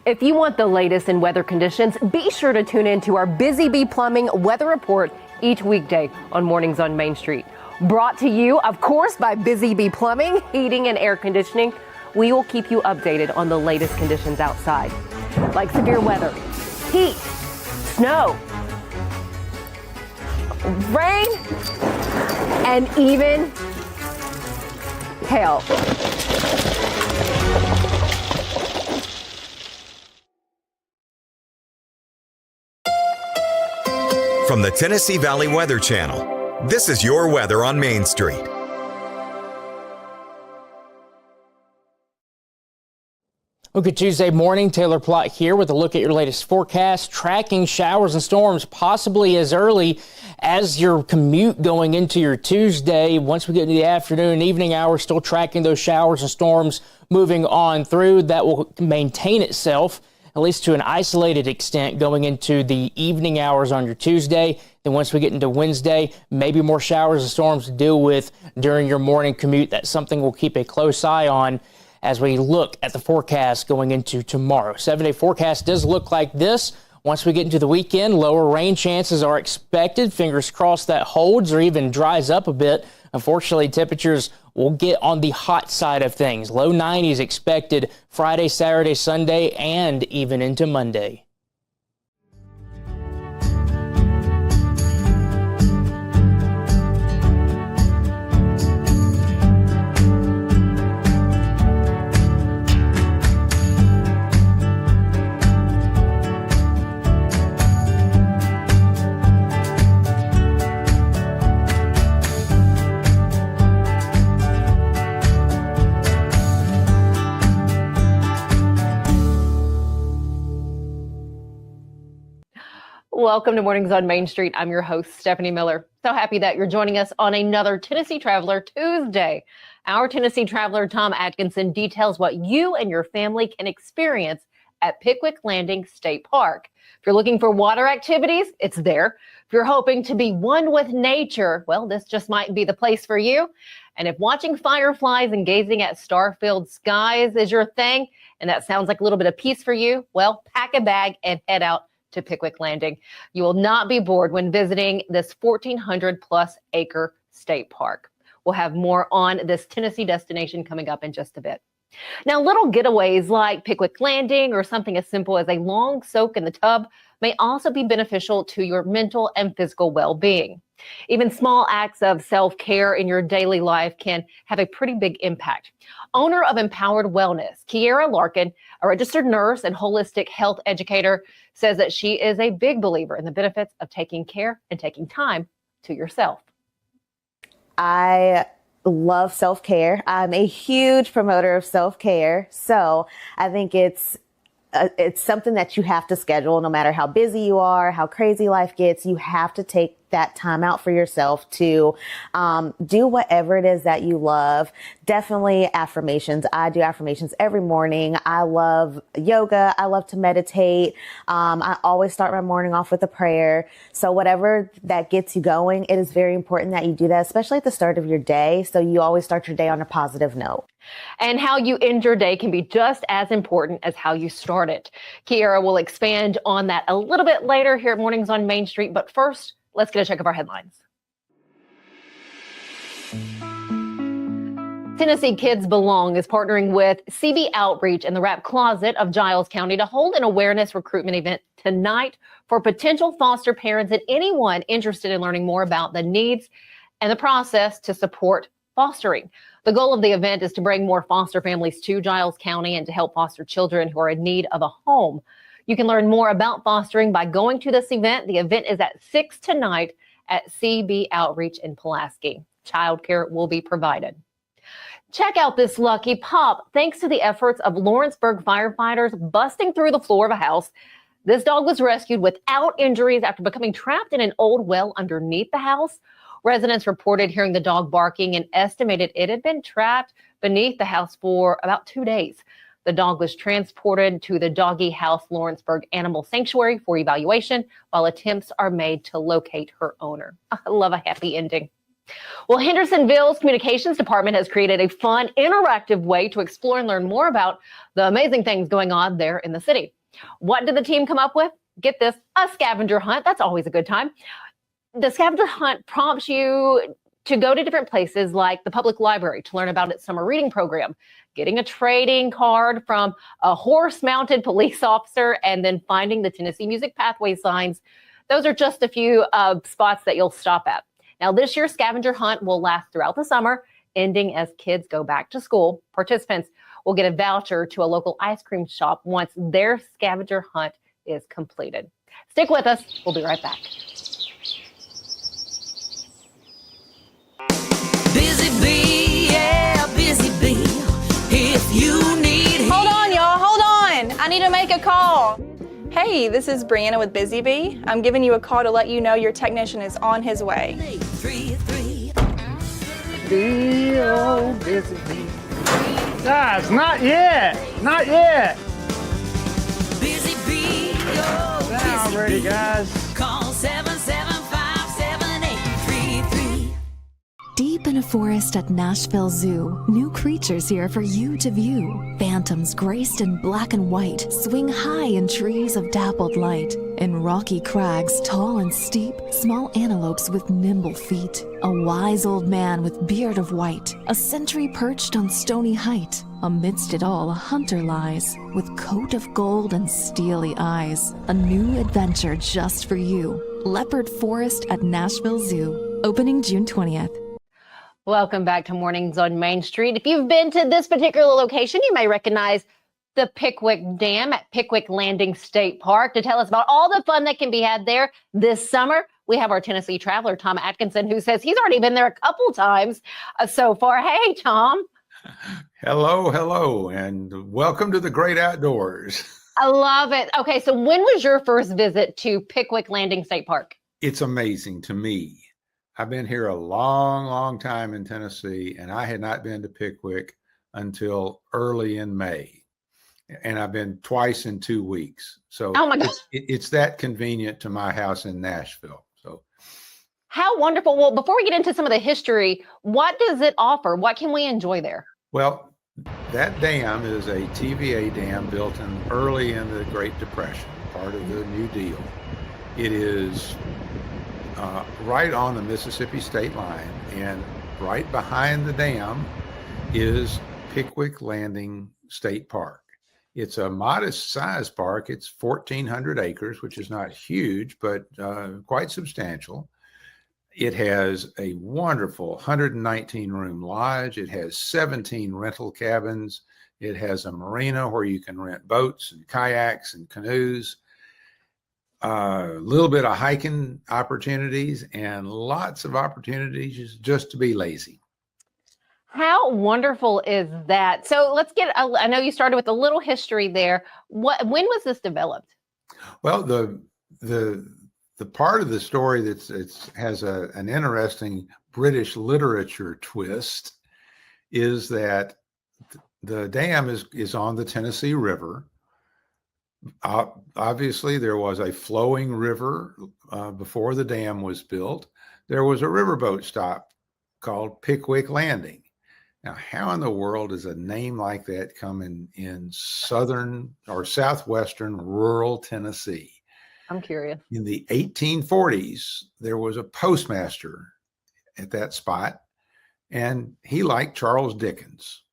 If you want the latest in weather conditions, be sure to tune in to our Busy Bee Plumbing weather report each weekday on Mornings on Main Street. Brought to you, of course, by Busy Bee Plumbing, Heating and Air Conditioning. We will keep you updated on the latest conditions outside, like severe weather, heat, snow, rain, and even hail. From the Tennessee Valley Weather Channel, this is your weather on Main Street. Good Tuesday morning, Taylor Plott here with a look at your latest forecast, tracking showers and storms possibly as early as your commute going into your Tuesday. Once we get into the afternoon and evening hours, still tracking those showers and storms moving on through. That will maintain itself, at least to an isolated extent, going into the evening hours on your Tuesday. Then once we get into Wednesday, maybe more showers and storms to deal with during your morning commute. That's something we'll keep a close eye on as we look at the forecast going into tomorrow. 7-day forecast does look like this. Once we get into the weekend, lower rain chances are expected. Fingers crossed that holds or even dries up a bit. Unfortunately, temperatures will get on the hot side of things. Low 90s expected Friday, Saturday, Sunday, and even into Monday. Welcome to Mornings on Main Street. I'm your host, Stefanie Miller. So happy that you're joining us on another Tennessee Traveler Tuesday. Our Tennessee Traveler, Tom Adkinson, details what you and your family can experience at Pickwick Landing State Park. If you're looking for water activities, it's there. If you're hoping to be one with nature, well, this just might be the place for you. And if watching fireflies and gazing at star-filled skies is your thing, and that sounds like a little bit of peace for you, well, pack a bag and head out to Pickwick Landing. You will not be bored when visiting this 1,400 plus acre state park. We'll have more on this Tennessee destination coming up in just a bit. Now, little getaways like Pickwick Landing or something as simple as a long soak in the tub may also be beneficial to your mental and physical well-being. Even small acts of self-care in your daily life can have a pretty big impact. Owner of Empowered Wellness, Ki'ara Larkin, a registered nurse and holistic health educator, says that she is a big believer in the benefits of taking care and taking time to yourself. I love self-care. I'm a huge promoter of self-care. So I think it's something that you have to schedule no matter how busy you are, how crazy life gets. You have to take that time out for yourself to do whatever it is that you love. Definitely affirmations. I do affirmations every morning. I love yoga. I love to meditate. I always start my morning off with a prayer. So whatever that gets you going, it is very important that you do that, especially at the start of your day. So you always start your day on a positive note. And how you end your day can be just as important as how you start it. Ki'ara will expand on that a little bit later here at Mornings on Main Street. But first, let's get a check of our headlines. Tennessee Kids Belong is partnering with CB Outreach and the Rap Closet of Giles County to hold an awareness recruitment event tonight for potential foster parents and anyone interested in learning more about the needs and the process to support fostering. The goal of the event is to bring more foster families to Giles County and to help foster children who are in need of a home. You can learn more about fostering by going to this event. The event is at 6 tonight at CB Outreach in Pulaski. Childcare will be provided. Check out this lucky pup. Thanks to the efforts of Lawrenceburg firefighters busting through the floor of a house, this dog was rescued without injuries after becoming trapped in an old well underneath the house. Residents reported hearing the dog barking and estimated it had been trapped beneath the house for about 2 days. The dog was transported to the Doggy House Lawrenceburg Animal Sanctuary for evaluation while attempts are made to locate her owner. I love a happy ending. Well, Hendersonville's communications department has created a fun, interactive way to explore and learn more about the amazing things going on there in the city. What did the team come up with? Get this, a scavenger hunt. That's always a good time. The scavenger hunt prompts you to go to different places like the public library to learn about its summer reading program, getting a trading card from a horse-mounted police officer, and then finding the Tennessee Music Pathway signs. Those are just a few spots that you'll stop at. Now, this year's scavenger hunt will last throughout the summer, ending as kids go back to school. Participants will get a voucher to a local ice cream shop once their scavenger hunt is completed. Stick with us. We'll be right back. Busy bee, yeah, busy bee. If you need Hold on, y'all. Hold on. I need to make a call. Hey, this is Brianna with Busy Bee. I'm giving you a call to let you know your technician is on his way. 833. Guys, not yet. Not yet. Busy bee, oh, Now busy ready, bee. guys. Call 775-7833. Deep in a forest at Nashville Zoo, new creatures here for you to view. Phantoms graced in black and white swing high in trees of dappled light. In rocky crags, tall and steep, small antelopes with nimble feet. A wise old man with beard of white, a sentry perched on stony height. Amidst it all, a hunter lies, with coat of gold and steely eyes. A new adventure just for you. Leopard Forest at Nashville Zoo, opening June 20th. Welcome back to Mornings on Main Street. If you've been to this particular location, you may recognize the Pickwick Dam at Pickwick Landing State Park. To tell us about all the fun that can be had there this summer, we have our Tennessee traveler, Tom Adkinson, who says he's already been there a couple times so far. Hey, Tom. Hello, and welcome to the great outdoors. I love it. Okay, so when was your first visit to Pickwick Landing State Park? It's amazing to me. I've been here a long time in Tennessee, and I had not been to Pickwick until early in May. And I've been twice in 2 weeks. So Oh my gosh. it's that convenient to my house in Nashville. So How wonderful. Well, before we get into some of the history, what does it offer? What can we enjoy there? well, that dam is a TVA dam built early in the Great Depression, part of the New Deal. It is right on the Mississippi state line, and right behind the dam is Pickwick Landing State Park. It's a modest size park. It's 1,400 acres, which is not huge, but quite substantial. It has a wonderful 119 room lodge. It has 17 rental cabins. It has a marina where you can rent boats and kayaks and canoes. A little bit of hiking opportunities and lots of opportunities just to be lazy. How wonderful is that? So let's get, I know you started with a little history there. When was this developed? Well, the part of the story that has an interesting British literature twist is that the dam is on the Tennessee River. Obviously, there was a flowing river before the dam was built. There was a riverboat stop called Pickwick Landing. Now, how in the world does a name like that come in southern or southwestern rural Tennessee? I'm curious. In the 1840s, there was a postmaster at that spot, and he liked Charles Dickens.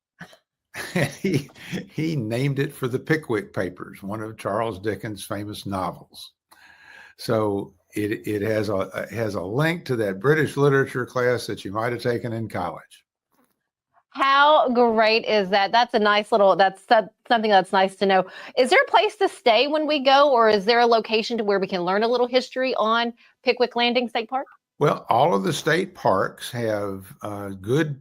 he named it for the Pickwick Papers, one of Charles Dickens' famous novels. So it has a link to that British literature class that you might have taken in college. How great is that? That's a nice little, that's something that's nice to know. Is there a place to stay when we go, or is there a location to where we can learn a little history on Pickwick Landing State Park? Well, all of the state parks have good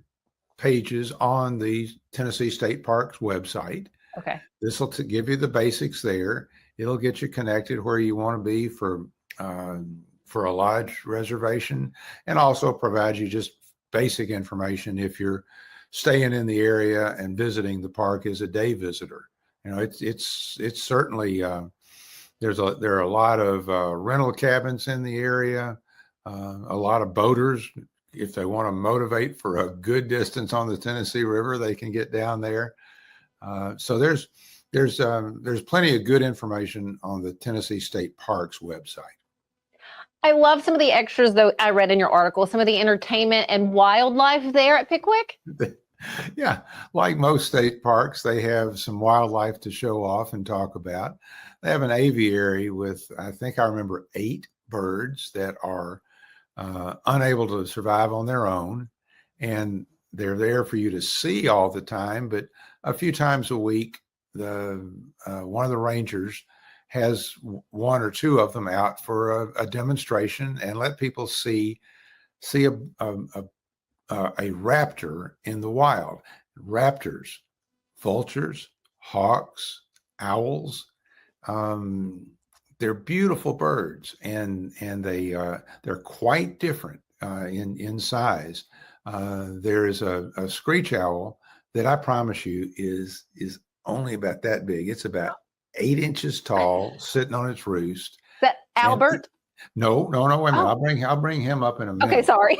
pages on the Tennessee State Parks website. Okay. This will give you the basics there. It'll get you connected where you want to be for a lodge reservation, and also provide you just basic information if you're staying in the area and visiting the park as a day visitor. You know, it's certainly there are a lot of rental cabins in the area, a lot of boaters. If they want to motivate for a good distance on the Tennessee River, they can get down there. So there's There's plenty of good information on the Tennessee State Parks website. I love some of the extras, though, I read in your article, some of the entertainment and wildlife there at Pickwick. Yeah, like most state parks, they have some wildlife to show off and talk about. They have an aviary with, I think I remember, 8 birds that are unable to survive on their own. And they're there for you to see all the time, but a few times a week, one of the rangers has 1 or 2 of them out for a demonstration and let people see a raptor in the wild. Raptors, vultures, hawks, owls. They're beautiful birds, and they're quite different in size. There is a screech owl that I promise you is only about that big. It's about 8 inches tall, sitting on its roost. Is that Albert? No, wait a minute. Oh. I'll bring him up in a minute. Okay, sorry.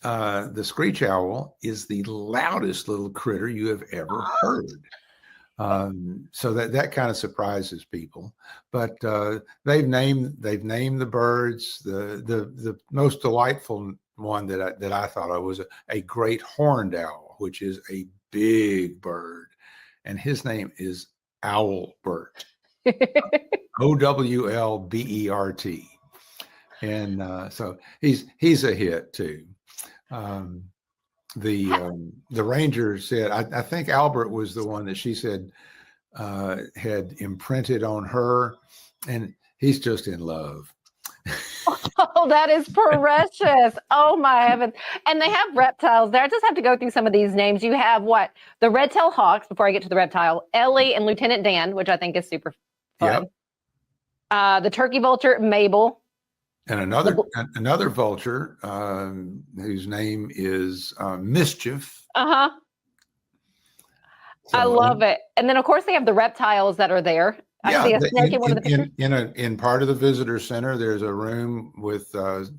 The screech owl is the loudest little critter you have ever heard. So that kind of surprises people. But they've named the birds. The most delightful one that I thought of was a great horned owl, which is a big bird, and his name is Owlbert. Owlbert. And so he's a hit too. The ranger said, I think Albert was the one that she said had imprinted on her, and he's just in love. Oh, that is precious. Oh, my heavens. And they have reptiles there. I just have to go through some of these names. You have the red-tailed hawks, before I get to the reptile, Ellie and Lieutenant Dan, which I think is super fun. Yep. The turkey vulture, Mabel. And another vulture whose name is Mischief. Uh-huh. So, I love it. And then, of course, they have the reptiles that are there. I see a snake in one of the pictures. In part of the visitor center, there's a room with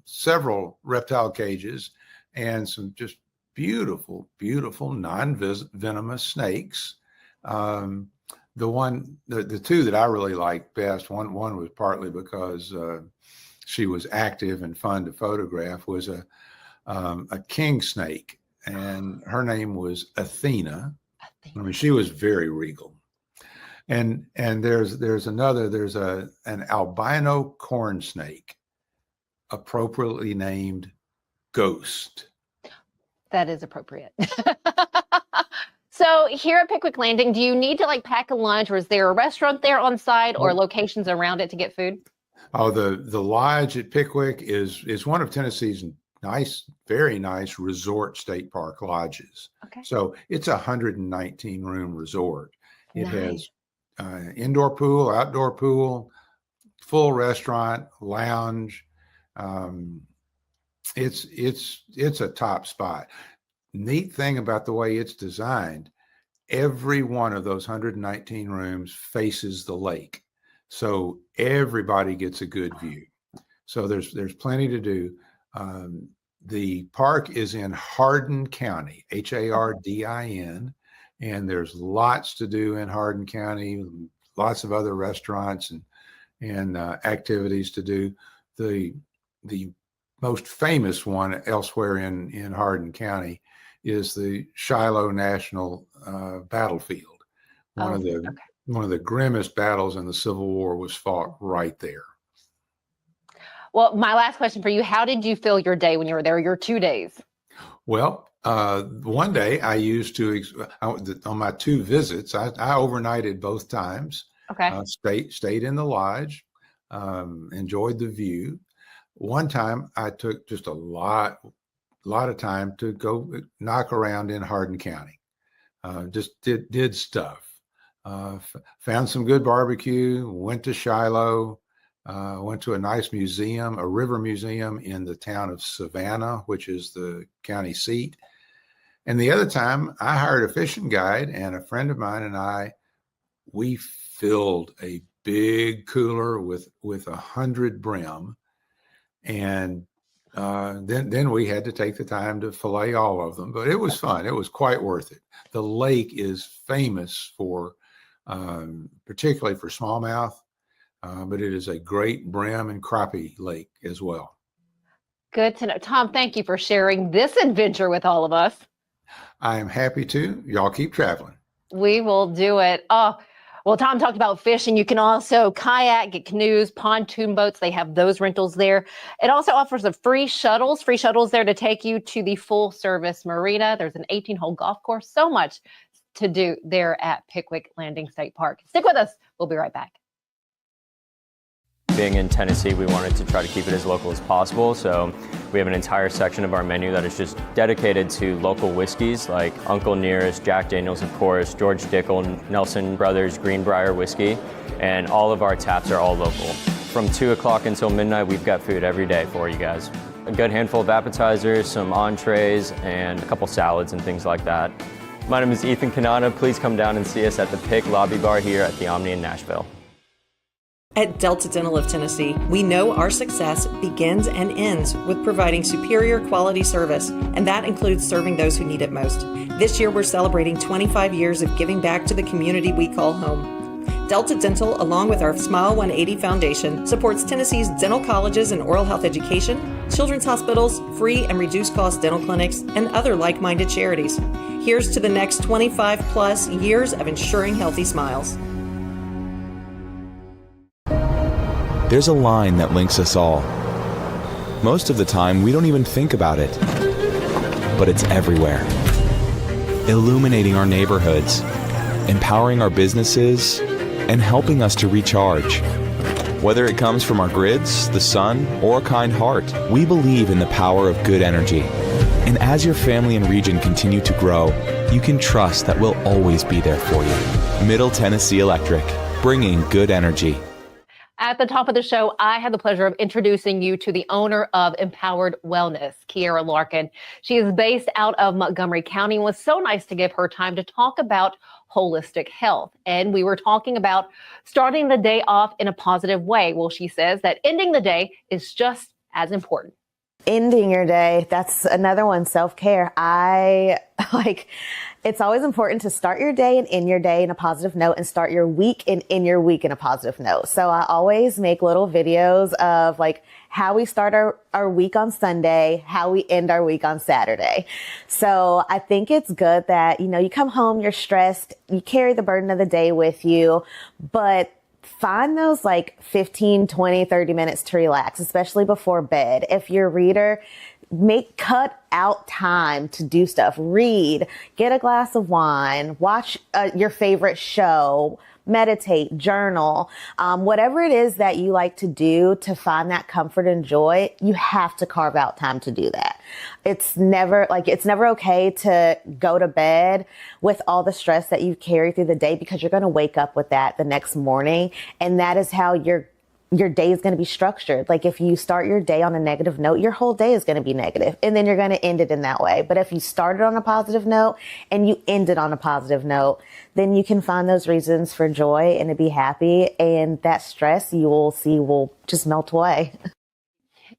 several reptile cages and some just beautiful, beautiful non-venomous snakes. The 2 that I really liked best, one was partly because she was active and fun to photograph, was a king snake, and her name was Athena. I mean, she was very regal. And there's an albino corn snake, appropriately named Ghost. That is appropriate. So here at Pickwick Landing, do you need to pack a lunch, or is there a restaurant there on site or locations around it to get food? Oh, the lodge at Pickwick is one of Tennessee's very nice resort state park lodges. Okay. So it's a 119 room resort. It has indoor pool, outdoor pool, full restaurant, lounge. It's a top spot. Neat thing about the way it's designed, every one of those 119 rooms faces the lake. So everybody gets a good view. So there's plenty to do. The park is in Hardin County, Hardin, and there's lots to do in Hardin County, lots of other restaurants and activities to do. The most famous one elsewhere in Hardin County is the Shiloh National Battlefield. One of the grimmest battles in the Civil War was fought right there. Well, my last question for you, how did you fill your day when you were there, your 2 days? Well, one day I used to, on my 2 visits, I overnighted both times. Okay. Stayed in the lodge, enjoyed the view. One time I took just a lot of time to go knock around in Hardin County. Just did stuff. Found some good barbecue, went to Shiloh, went to a nice museum, a river museum in the town of Savannah, which is the county seat. And the other time I hired a fishing guide, and a friend of mine and we filled a big cooler with 100 brim. And then we had to take the time to fillet all of them, but it was fun. It was quite worth it. The lake is famous for particularly for smallmouth, but it is a great brim and crappie lake as well. Good to know. Tom, thank you for sharing this adventure with all of us. I am happy to. Y'all keep traveling. We will do it. Oh, well, Tom talked about fishing. You can also kayak, get canoes, pontoon boats. They have those rentals there. It also offers free shuttles there to take you to the full service marina. There's an 18-hole golf course. So much to do there at Pickwick Landing State Park. Stick with us. We'll be right back. Being in Tennessee, we wanted to try to keep it as local as possible, so we have an entire section of our menu that is just dedicated to local whiskeys like Uncle Nearest, Jack Daniels, of course, George Dickel, Nelson Brothers, Greenbrier whiskey, and all of our taps are all local. From 2 o'clock until midnight, we've got food every day for you guys. A good handful of appetizers, some entrees, and a couple salads and things like that. My name is Ethan Kanana. Please come down and see us at the Pick Lobby Bar here at the Omni in Nashville. At Delta Dental of Tennessee, we know our success begins and ends with providing superior quality service, and that includes serving those who need it most. This year, we're celebrating 25 years of giving back to the community we call home. Delta Dental, along with our Smile 180 Foundation, supports Tennessee's dental colleges and oral health education, children's hospitals, free and reduced cost dental clinics, and other like-minded charities. Here's to the next 25 plus years of ensuring healthy smiles. There's a line that links us all. Most of the time, we don't even think about it. But it's everywhere. Illuminating our neighborhoods, empowering our businesses, and helping us to recharge. Whether it comes from our grids, the sun, or a kind heart, we believe in the power of good energy. And as your family and region continue to grow, you can trust that we'll always be there for you. Middle Tennessee Electric, bringing good energy. At the top of the show, I had the pleasure of introducing you to the owner of Empowered Wellness, Ki'ara Larkin. She is based out of Montgomery County and was so nice to give her time to talk about holistic health. And we were talking about starting the day off in a positive way. Well, she says that ending the day is just as important. Ending your day, that's another one, self-care. It's always important to start your day and end your day in a positive note, and start your week and end your week in a positive note. So I always make little videos of how we start our week on Sunday, how we end our week on Saturday. So I think it's good that, you come home, you're stressed, you carry the burden of the day with you, but find those 15, 20, 30 minutes to relax, especially before bed. If you're a reader, cut out time to do stuff. Read, get a glass of wine, watch your favorite show, meditate, journal, whatever it is that you like to do to find that comfort and joy, you have to carve out time to do that. It's never okay to go to bed with all the stress that you carry through the day, because you're going to wake up with that the next morning. And that is how your day is going to be structured. If you start your day on a negative note, your whole day is going to be negative, and then you're going to end it in that way. But if you started on a positive note and you end it on a positive note, then you can find those reasons for joy and to be happy, and that stress you will see will just melt away.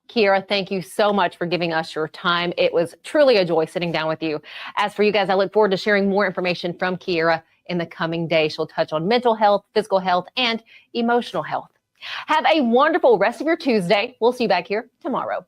Ki'ara, thank you so much for giving us your time. It was truly a joy sitting down with you. As for you guys, I look forward to sharing more information from Ki'ara in the coming days. She'll touch on mental health, physical health, and emotional health. Have a wonderful rest of your Tuesday. We'll see you back here tomorrow.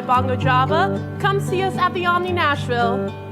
Bongo Java. Come see us at the Omni Nashville.